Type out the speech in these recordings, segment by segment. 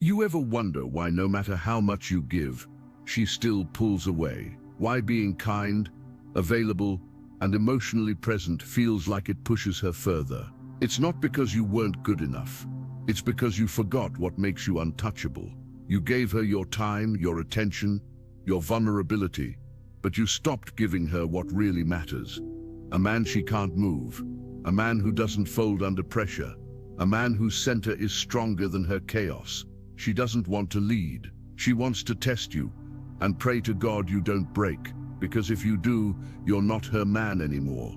You ever wonder why no matter how much you give, she still pulls away? Why being kind, available, and emotionally present feels like it pushes her further? It's not because you weren't good enough. It's because you forgot what makes you untouchable. You gave her your time, your attention, your vulnerability, but you stopped giving her what really matters. A man she can't move, a man who doesn't fold under pressure, a man whose center is stronger than her chaos. She doesn't want to lead. She wants to test you and pray to God you don't break, because if you do, you're not her man anymore.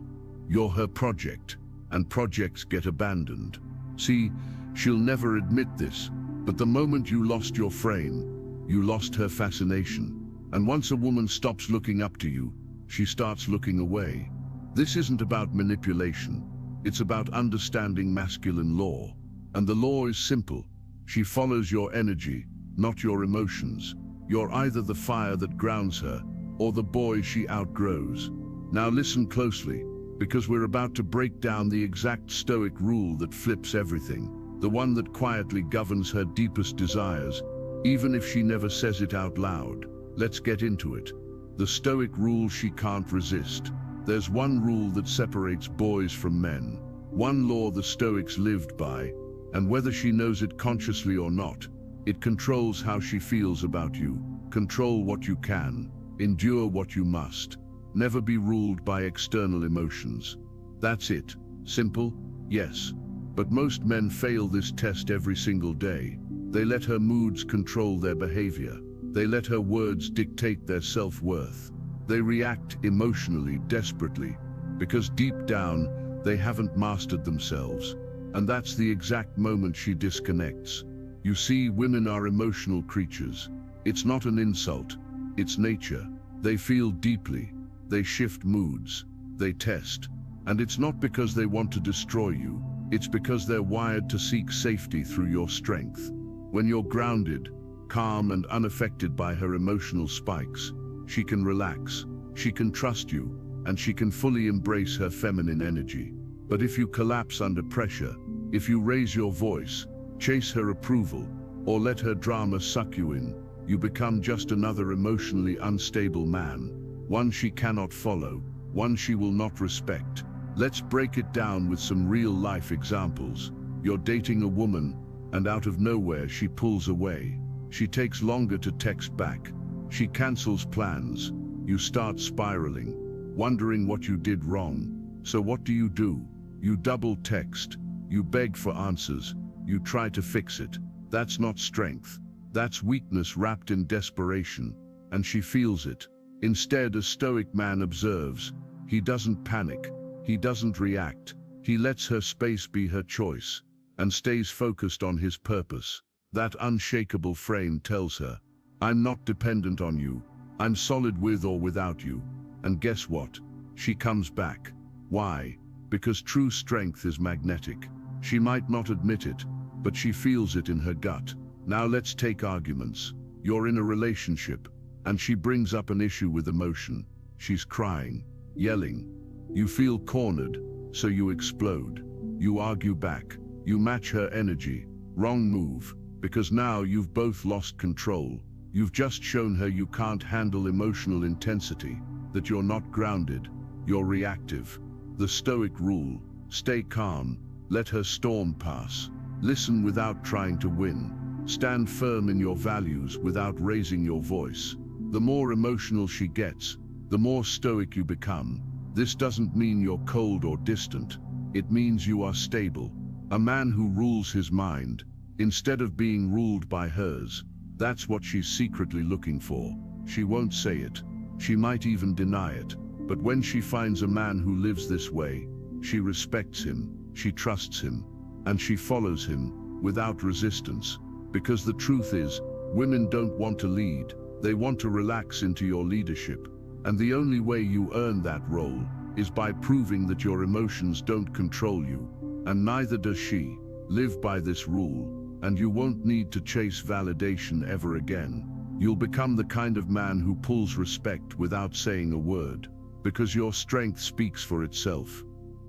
You're her project, and projects get abandoned. See, she'll never admit this, but the moment you lost your frame, you lost her fascination. And once a woman stops looking up to you, she starts looking away. This isn't about manipulation. It's about understanding masculine law. And the law is simple. She follows your energy, not your emotions. You're either the fire that grounds her, or the boy she outgrows. Now listen closely, because we're about to break down the exact Stoic rule that flips everything. The one that quietly governs her deepest desires, even if she never says it out loud. Let's get into it. The Stoic rule she can't resist. There's one rule that separates boys from men. One law the Stoics lived by, and whether she knows it consciously or not, it controls how she feels about you. Control what you can, endure what you must. Never be ruled by external emotions. That's it. Simple? Yes. But most men fail this test every single day. They let her moods control their behavior. They let her words dictate their self-worth. They react emotionally, desperately, because deep down, they haven't mastered themselves. And that's the exact moment she disconnects. You see, women are emotional creatures. It's not an insult, it's nature. They feel deeply, they shift moods, they test. And it's not because they want to destroy you, it's because they're wired to seek safety through your strength. When you're grounded, calm and unaffected by her emotional spikes, she can relax, she can trust you, and she can fully embrace her feminine energy. But if you collapse under pressure, if you raise your voice, chase her approval, or let her drama suck you in, you become just another emotionally unstable man, one she cannot follow, one she will not respect. Let's break it down with some real-life examples. You're dating a woman, and out of nowhere she pulls away. She takes longer to text back. She cancels plans. You start spiraling, wondering what you did wrong. So what do? You double text. You beg for answers. You try to fix it. That's not strength. That's weakness wrapped in desperation. And she feels it. Instead, a Stoic man observes. He doesn't panic. He doesn't react. He lets her space be her choice, and stays focused on his purpose. That unshakable frame tells her, I'm not dependent on you. I'm solid with or without you. And guess what? She comes back. Why? Because true strength is magnetic. She might not admit it, but she feels it in her gut. Now let's take arguments. You're in a relationship, and she brings up an issue with emotion. She's crying, yelling. You feel cornered, so you explode. You argue back. You match her energy. Wrong move, because now you've both lost control. You've just shown her you can't handle emotional intensity, that you're not grounded, you're reactive. The Stoic rule: stay calm, let her storm pass. Listen without trying to win. Stand firm in your values without raising your voice. The more emotional she gets, the more stoic you become. This doesn't mean you're cold or distant. It means you are stable. A man who rules his mind, instead of being ruled by hers. That's what she's secretly looking for. She won't say it. She might even deny it. But when she finds a man who lives this way, she respects him, she trusts him, and she follows him without resistance. Because the truth is, women don't want to lead. They want to relax into your leadership. And the only way you earn that role is by proving that your emotions don't control you. And neither does she. Live by this rule, and you won't need to chase validation ever again. You'll become the kind of man who pulls respect without saying a word, because your strength speaks for itself.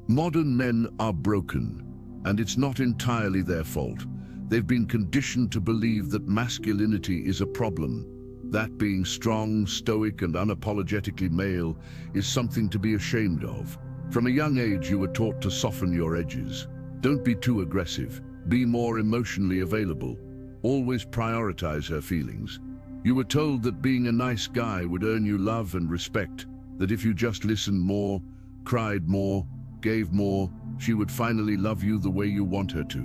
Modern men are broken, and it's not entirely their fault. They've been conditioned to believe that masculinity is a problem, that being strong, stoic, and unapologetically male is something to be ashamed of. From a young age, you were taught to soften your edges. Don't be too aggressive. Be more emotionally available. Always prioritize her feelings. You were told that being a nice guy would earn you love and respect, that if you just listened more, cried more, gave more, she would finally love you the way you want her to.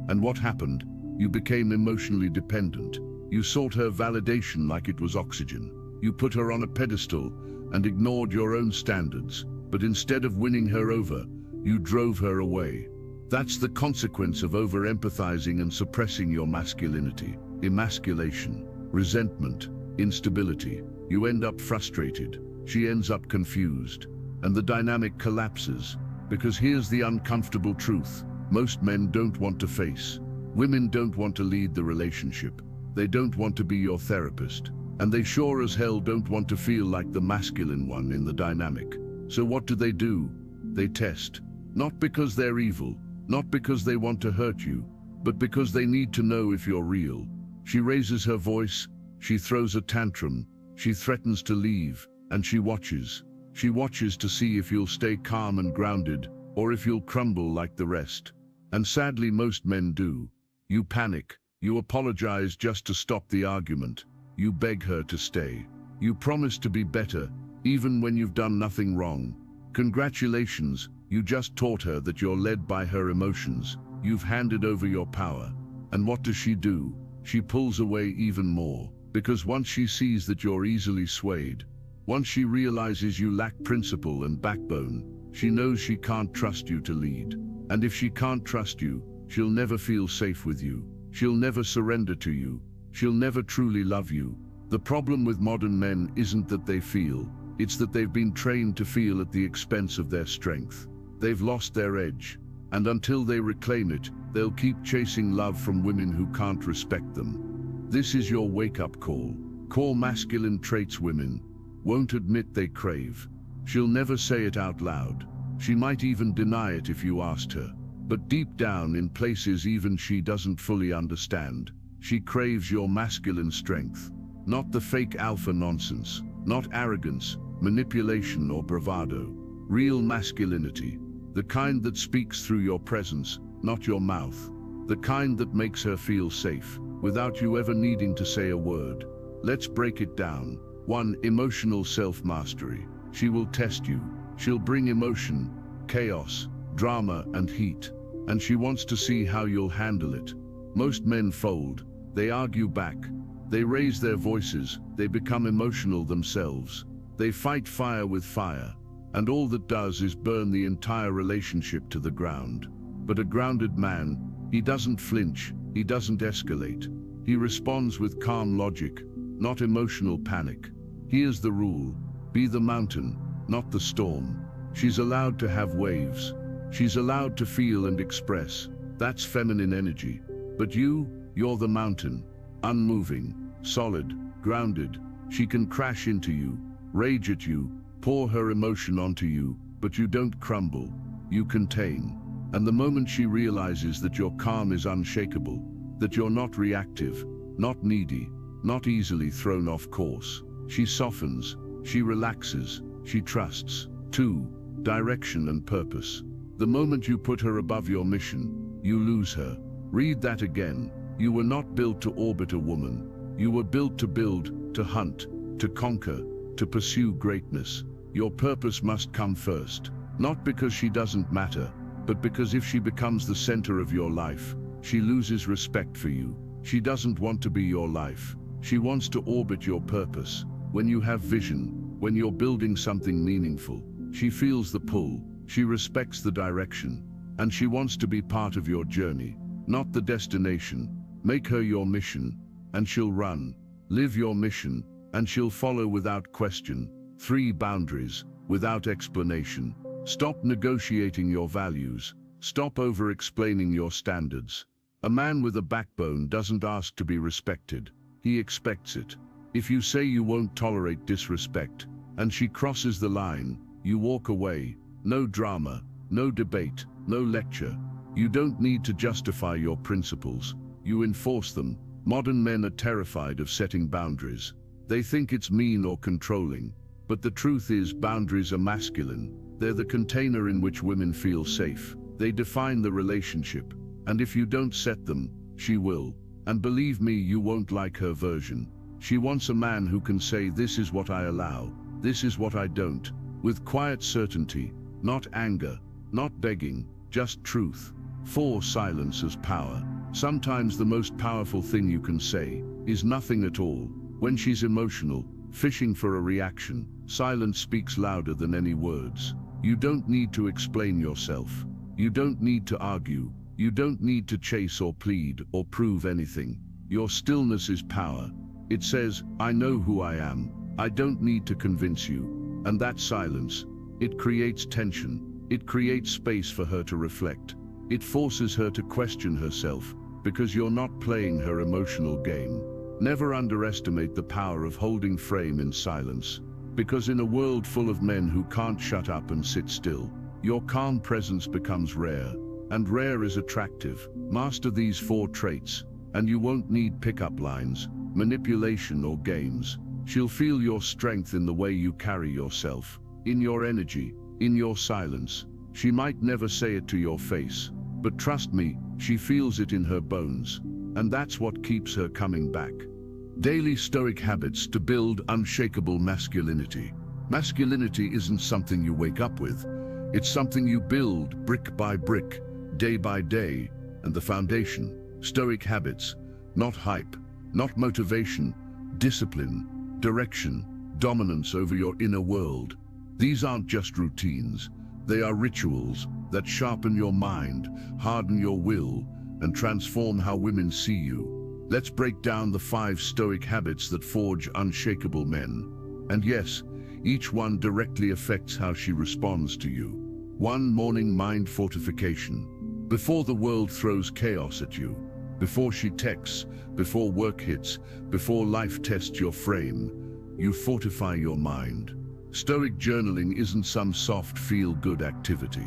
And what happened? You became emotionally dependent. You sought her validation like it was oxygen. You put her on a pedestal and ignored your own standards. But instead of winning her over, you drove her away. That's the consequence of over-empathizing and suppressing your masculinity. Emasculation, resentment, instability. You end up frustrated. She ends up confused. And the dynamic collapses. Because here's the uncomfortable truth. Most men don't want to face. Women don't want to lead the relationship. They don't want to be your therapist. And they sure as hell don't want to feel like the masculine one in the dynamic. So what do? They test. Not because they're evil, not because they want to hurt you, but because they need to know if you're real. She raises her voice, she throws a tantrum, she threatens to leave, and she watches. She watches to see if you'll stay calm and grounded, or if you'll crumble like the rest. And sadly, most men do. You panic. You apologize just to stop the argument. You beg her to stay. You promise to be better, even when you've done nothing wrong. Congratulations, you just taught her that you're led by her emotions. You've handed over your power. And what does she do? She pulls away even more. Because once she sees that you're easily swayed, once she realizes you lack principle and backbone, she knows she can't trust you to lead. And if she can't trust you, she'll never feel safe with you. She'll never surrender to you. She'll never truly love you. The problem with modern men isn't that they feel, it's that they've been trained to feel at the expense of their strength. They've lost their edge, and until they reclaim it, they'll keep chasing love from women who can't respect them. This is your wake-up call. Core masculine traits women won't admit they crave. She'll never say it out loud. She might even deny it if you asked her. But deep down, in places even she doesn't fully understand, she craves your masculine strength. Not the fake alpha nonsense, not arrogance, manipulation, or bravado. Real masculinity, the kind that speaks through your presence, not your mouth. The kind that makes her feel safe, without you ever needing to say a word. Let's break it down. 1. Emotional self-mastery. She will test you. She'll bring emotion, chaos, drama, and heat. And she wants to see how you'll handle it. Most men fold. They argue back. They raise their voices. They become emotional themselves. They fight fire with fire. And all that does is burn the entire relationship to the ground. But a grounded man, he doesn't flinch. He doesn't escalate. He responds with calm logic, not emotional panic. Here's the rule. Be the mountain, not the storm. She's allowed to have waves. She's allowed to feel and express. That's feminine energy. But you're the mountain. Unmoving, solid, grounded. She can crash into you, rage at you, pour her emotion onto you, but you don't crumble. You contain. And the moment she realizes that your calm is unshakable, that you're not reactive, not needy, not easily thrown off course, she softens, she relaxes, she trusts. 2. Direction and purpose. The moment you put her above your mission, you lose her. Read that again. You were not built to orbit a woman. You were built to build, to hunt, to conquer, to pursue greatness. Your purpose must come first. Not because she doesn't matter, but because if she becomes the center of your life, she loses respect for you. She doesn't want to be your life. She wants to orbit your purpose. When you have vision, when you're building something meaningful, she feels the pull. She respects the direction, and she wants to be part of your journey, not the destination. Make her your mission, and she'll run. Live your mission, and she'll follow without question. 3. Boundaries, without explanation. Stop negotiating your values. Stop over-explaining your standards. A man with a backbone doesn't ask to be respected. He expects it. If you say you won't tolerate disrespect, and she crosses the line, you walk away. No drama, no debate, no lecture. You don't need to justify your principles. you enforce them. Modern men are terrified of setting boundaries. They think it's mean or controlling. But the truth is, boundaries are masculine. They're the container in which women feel safe. They define the relationship. And if you don't set them, she will. And believe me, you won't like her version. She wants a man who can say, this is what I allow, this is what I don't, with quiet certainty, not anger, not begging, just truth. 4. Silence as power. Sometimes the most powerful thing you can say is nothing at all. When she's emotional, fishing for a reaction, silence speaks louder than any words. You don't need to explain yourself. You don't need to argue. You don't need to chase or plead or prove anything. Your stillness is power. It says, I know who I am. I don't need to convince you. And that silence, it creates tension. It creates space for her to reflect. It forces her to question herself, because you're not playing her emotional game. Never underestimate the power of holding frame in silence, because in a world full of men who can't shut up and sit still, your calm presence becomes rare, and rare is attractive. Master these 4 traits, and you won't need pickup lines, manipulation or games. She'll feel your strength in the way you carry yourself, in your energy, in your silence. She might never say it to your face, but trust me, she feels it in her bones, and that's what keeps her coming back. Daily Stoic habits to build unshakable masculinity. Masculinity isn't something you wake up with. It's something you build brick by brick, day by day, and the foundation, Stoic habits, not hype, not motivation, discipline, direction, dominance over your inner world. These aren't just routines. They are rituals that sharpen your mind, harden your will, and transform how women see you. Let's break down the 5 Stoic habits that forge unshakable men. And yes, each one directly affects how she responds to you. 1. Morning mind fortification. Before the world throws chaos at you, before she texts, before work hits, before life tests your frame, you fortify your mind. Stoic journaling isn't some soft feel-good activity.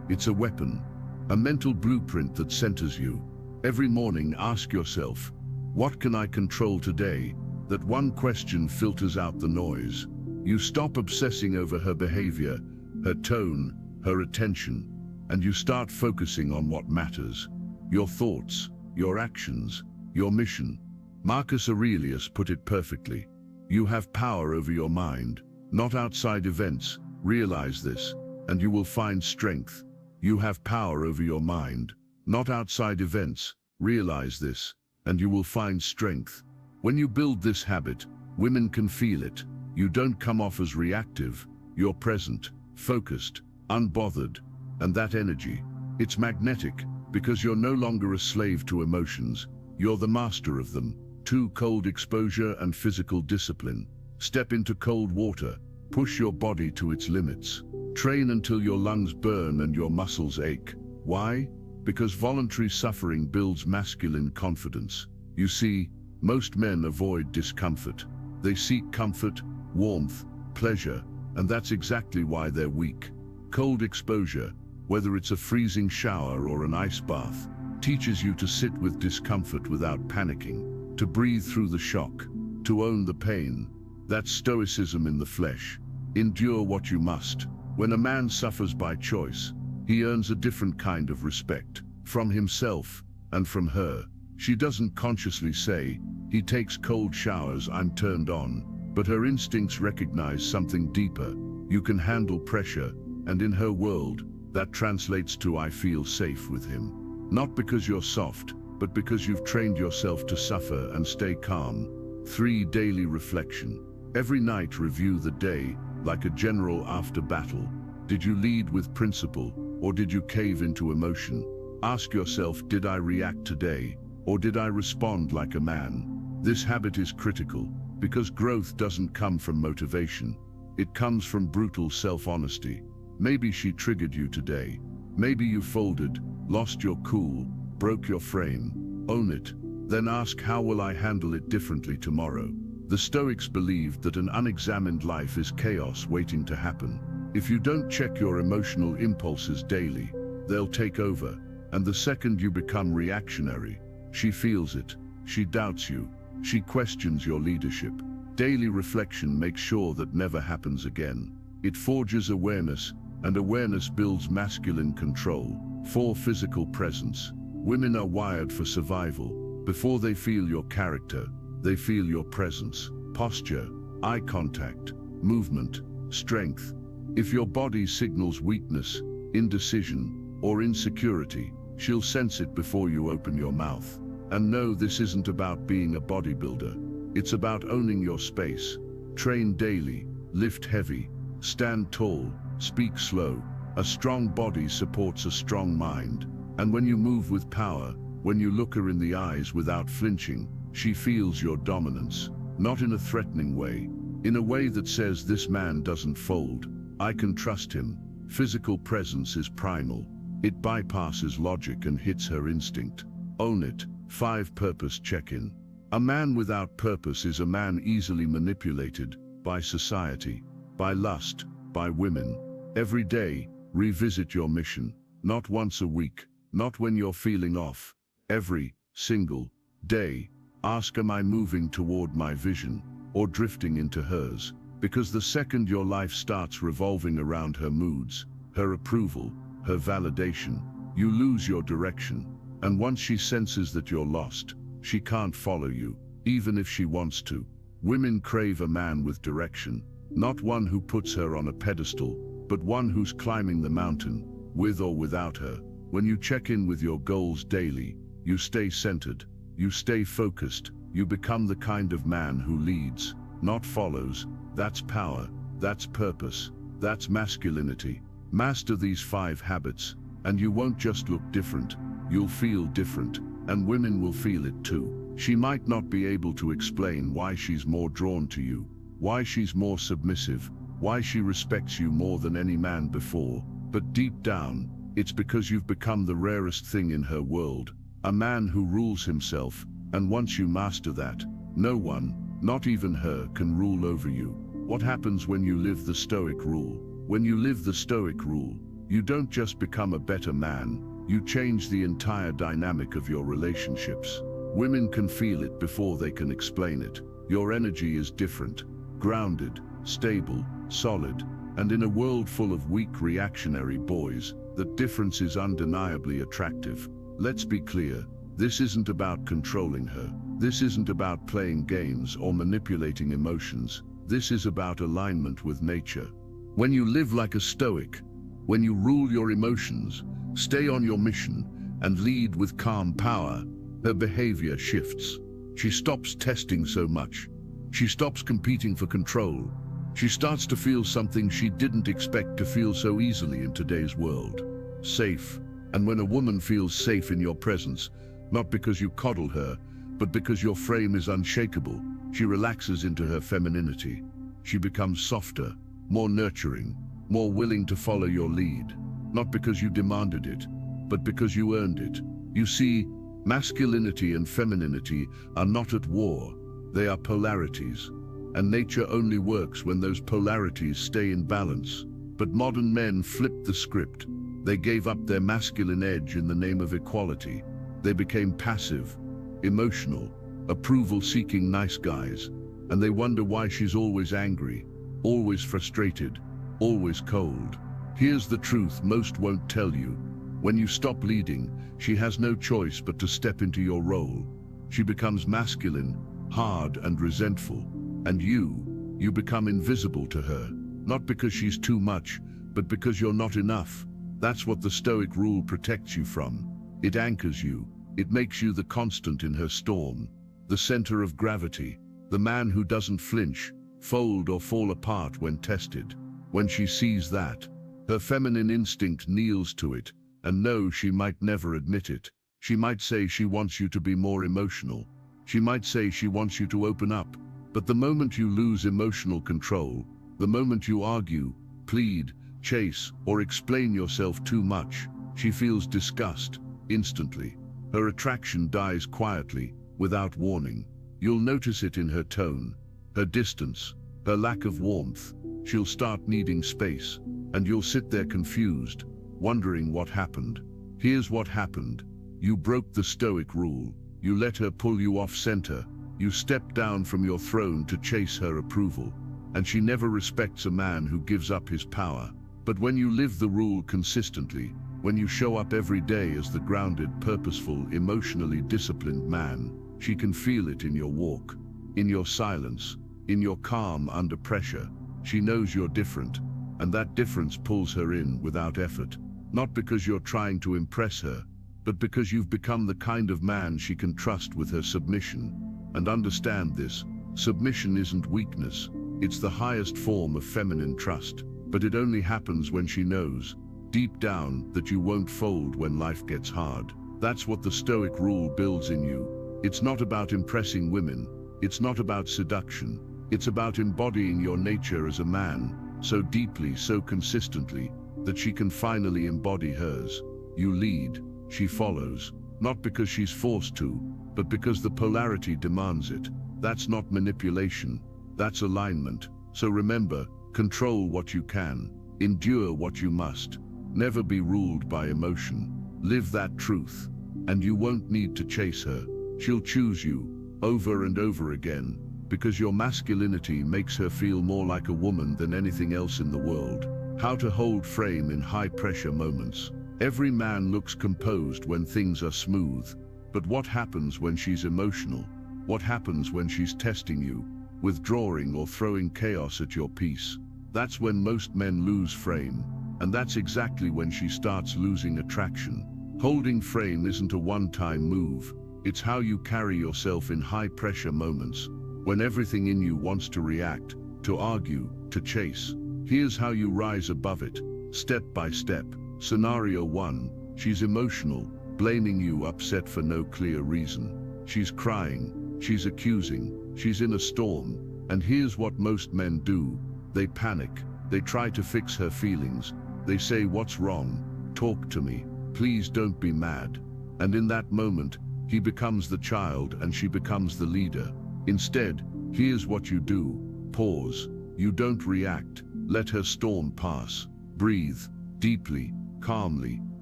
It's a weapon, a mental blueprint that centers you. Every morning, ask yourself, what can I control today? That one question filters out the noise. You stop obsessing over her behavior, her tone, her attention, and you start focusing on what matters. Your thoughts, your actions, your mission. Marcus Aurelius put it perfectly. You have power over your mind, not outside events. Realize this, and you will find strength. You have power over your mind, not outside events. Realize this, and you will find strength. When you build this habit, women can feel it. You don't come off as reactive. You're present, focused, unbothered, and that energy, it's magnetic, because you're no longer a slave to emotions. You're the master of them. 2. Cold exposure and physical discipline. Step into cold water. Push your body to its limits. Train until your lungs burn and your muscles ache. Why? Because voluntary suffering builds masculine confidence. You see, most men avoid discomfort. They seek comfort, warmth, pleasure, and that's exactly why they're weak. Cold exposure, whether it's a freezing shower or an ice bath, teaches you to sit with discomfort without panicking, to breathe through the shock, to own the pain. That's stoicism in the flesh. Endure what you must. When a man suffers by choice, he earns a different kind of respect, from himself and from her. She doesn't consciously say, he takes cold showers, I'm turned on, but her instincts recognize something deeper. You can handle pressure, and in her world, that translates to I feel safe with him. Not because you're soft, but because you've trained yourself to suffer and stay calm. 3. Daily reflection. Every night review the day, like a general after battle. Did you lead with principle, or did you cave into emotion? Ask yourself, did I react today, or did I respond like a man? This habit is critical, because growth doesn't come from motivation. It comes from brutal self-honesty. Maybe she triggered you today. Maybe you folded, lost your cool, broke your frame. Own it. Then ask, how will I handle it differently tomorrow? The Stoics believed that an unexamined life is chaos waiting to happen. If you don't check your emotional impulses daily, they'll take over, and the second you become reactionary, She feels it. She doubts you. She questions your leadership. Daily reflection makes sure that never happens again. It forges awareness, and awareness builds masculine control. 4. Physical presence. Women are wired for survival. Before they feel your character, they feel your presence. Posture, eye contact, movement, strength. If your body signals weakness, indecision, or insecurity, she'll sense it before you open your mouth. And no, this isn't about being a bodybuilder. It's about owning your space. Train daily, lift heavy, stand tall, speak slow. A strong body supports a strong mind. And when you move with power, when you look her in the eyes without flinching, she feels your dominance. Not in a threatening way, in a way that says, this man doesn't fold. I can trust him. Physical presence is primal. It bypasses logic and hits her instinct. Own it. 5. Purpose check-in. A man without purpose is a man easily manipulated by society, by lust, by women. Every day, revisit your mission. Not once a week, not when you're feeling off. Every single day, ask, am I moving toward my vision or drifting into hers? Because the second your life starts revolving around her moods, her approval, her validation, you lose your direction. And once she senses that you're lost, she can't follow you, even if she wants to. Women crave a man with direction, not one who puts her on a pedestal, but one who's climbing the mountain, with or without her. When you check in with your goals daily, you stay centered, you stay focused, you become the kind of man who leads, not follows. That's power, that's purpose, that's masculinity. Master these 5 habits, and you won't just look different, you'll feel different, and women will feel it too. She might not be able to explain why she's more drawn to you, why she's more submissive, why she respects you more than any man before, but deep down, it's because you've become the rarest thing in her world, a man who rules himself, and once you master that, no one, not even her, can rule over you. What happens when you live the Stoic rule? When you live the Stoic rule, you don't just become a better man, you change the entire dynamic of your relationships. Women can feel it before they can explain it. Your energy is different, grounded, stable, solid, and in a world full of weak reactionary boys, that difference is undeniably attractive. Let's be clear, this isn't about controlling her. This isn't about playing games or manipulating emotions. This is about alignment with nature. When you live like a Stoic, when you rule your emotions, stay on your mission, and lead with calm power, her behavior shifts. She stops testing so much. She stops competing for control. She starts to feel something she didn't expect to feel so easily in today's world. Safe. And when a woman feels safe in your presence, not because you coddle her, but because your frame is unshakable, she relaxes into her femininity. She becomes softer, more nurturing, more willing to follow your lead, not because you demanded it, but because you earned it. You see, masculinity and femininity are not at war. They are polarities, and nature only works when those polarities stay in balance. But modern men flipped the script. They gave up their masculine edge in the name of equality. They became passive, emotional, approval-seeking nice guys, and they wonder why she's always angry, always frustrated, always cold. Here's the truth most won't tell you. When you stop leading, she has no choice but to step into your role. She becomes masculine, hard and resentful, and you become invisible to her, not because she's too much, but because you're not enough. That's what the Stoic rule protects you from. It anchors you. It makes you the constant in her storm, the center of gravity, the man who doesn't flinch, fold or fall apart when tested. When she sees that, her feminine instinct kneels to it, and no, she might never admit it. She might say she wants you to be more emotional. She might say she wants you to open up. But the moment you lose emotional control, the moment you argue, plead, chase, or explain yourself too much, she feels disgust, instantly. Her attraction dies quietly, without warning. You'll notice it in her tone, her distance, her lack of warmth. She'll start needing space, and you'll sit there confused, wondering what happened. Here's what happened. You broke the Stoic rule. You let her pull you off center. You step down from your throne to chase her approval. And she never respects a man who gives up his power. But when you live the rule consistently, when you show up every day as the grounded, purposeful, emotionally disciplined man, she can feel it in your walk, in your silence, in your calm under pressure. She knows you're different, and that difference pulls her in without effort. Not because you're trying to impress her, but because you've become the kind of man she can trust with her submission. And understand this, submission isn't weakness, it's the highest form of feminine trust. But it only happens when she knows, deep down, that you won't fold when life gets hard. That's what the Stoic rule builds in you. It's not about impressing women, it's not about seduction, it's about embodying your nature as a man, so deeply, so consistently, that she can finally embody hers. You lead, she follows, not because she's forced to, but because the polarity demands it. That's not manipulation, that's alignment. So remember, control what you can, endure what you must, never be ruled by emotion. Live that truth, and you won't need to chase her. She'll choose you, over and over again, because your masculinity makes her feel more like a woman than anything else in the world. How to hold frame in high-pressure moments. Every man looks composed when things are smooth, but what happens when she's emotional? What happens when she's testing you, withdrawing or throwing chaos at your peace? That's when most men lose frame, and that's exactly when she starts losing attraction. Holding frame isn't a one-time move, it's how you carry yourself in high-pressure moments, when everything in you wants to react, to argue, to chase. Here's how you rise above it, step by step. Scenario 1, she's emotional, blaming you, upset for no clear reason. She's crying, she's accusing, she's in a storm, and here's what most men do. They panic, they try to fix her feelings, they say, "What's wrong? Talk to me, please don't be mad." And in that moment, he becomes the child and she becomes the leader. Instead, here's what you do. Pause. You don't react. Let her storm pass. Breathe, deeply, calmly,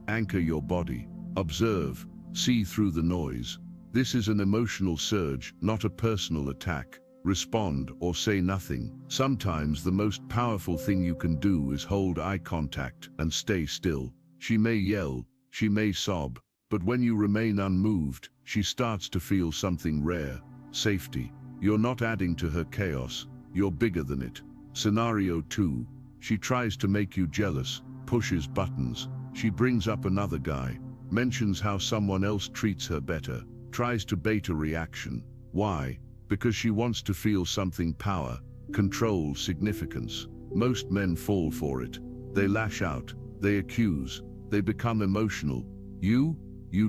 anchor your body. Observe, see through the noise. This is an emotional surge, not a personal attack. Respond or say nothing. Sometimes the most powerful thing you can do is hold eye contact and stay still. She may yell, she may sob, but when you remain unmoved, she starts to feel something rare, safety. You're not adding to her chaos, you're bigger than it. Scenario 2, she tries to make you jealous, pushes buttons. She brings up another guy, mentions how someone else treats her better, tries to bait a reaction. Why? Because she wants to feel something: power, control, significance. Most men fall for it. They lash out, they accuse, they become emotional. You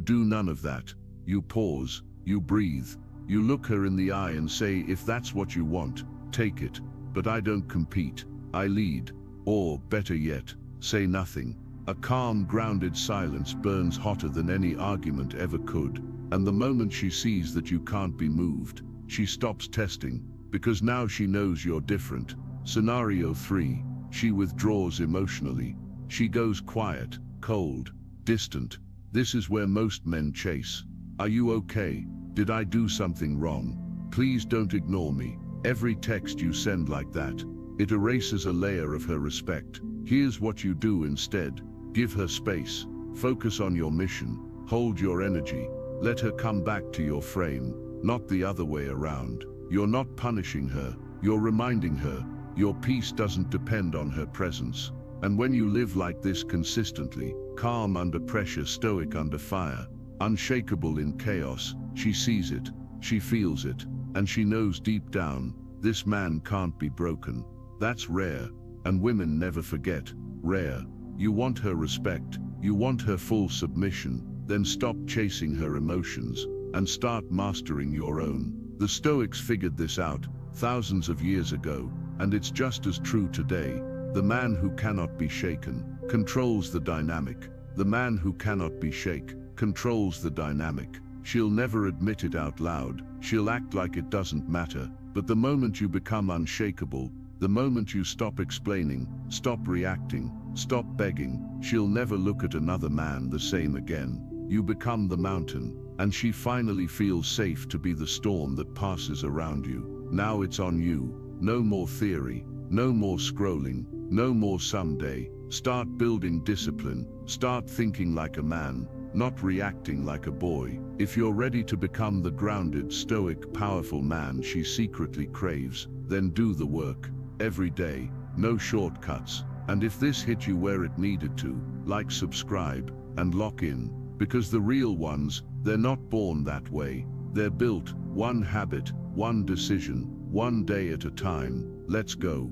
do none of that. You pause, you breathe, you look her in the eye and say, "If that's what you want, take it. But I don't compete, I lead." Or, better yet, say nothing. A calm, grounded silence burns hotter than any argument ever could. And the moment she sees that you can't be moved, she stops testing, because now she knows you're different. Scenario 3, she withdraws emotionally. She goes quiet, cold, distant. This is where most men chase. "Are you okay? Did I do something wrong? Please don't ignore me." Every text you send like that, it erases a layer of her respect. Here's what you do instead. Give her space. Focus on your mission. Hold your energy. Let her come back to your frame, not the other way around. You're not punishing her, you're reminding her. Your peace doesn't depend on her presence. And when you live like this consistently, calm under pressure, stoic under fire, unshakable in chaos, she sees it, she feels it, and she knows deep down, this man can't be broken. That's rare, and women never forget. Rare. You want her respect, you want her full submission, then stop chasing her emotions, and start mastering your own. The Stoics figured this out thousands of years ago, and it's just as true today. The man who cannot be shaken controls the dynamic. The man who cannot be shaken controls the dynamic. She'll never admit it out loud. She'll act like it doesn't matter. But the moment you become unshakable, the moment you stop explaining, stop reacting, stop begging, she'll never look at another man the same again. You become the mountain, and she finally feels safe to be the storm that passes around you. Now it's on you. No more theory, no more scrolling, no more someday. Start building discipline, start thinking like a man, not reacting like a boy. If you're ready to become the grounded, stoic, powerful man she secretly craves, then do the work. Every day, no shortcuts. And if this hit you where it needed to, like, subscribe, and lock in. Because the real ones, they're not born that way. They're built, one habit, one decision, one day at a time. Let's go.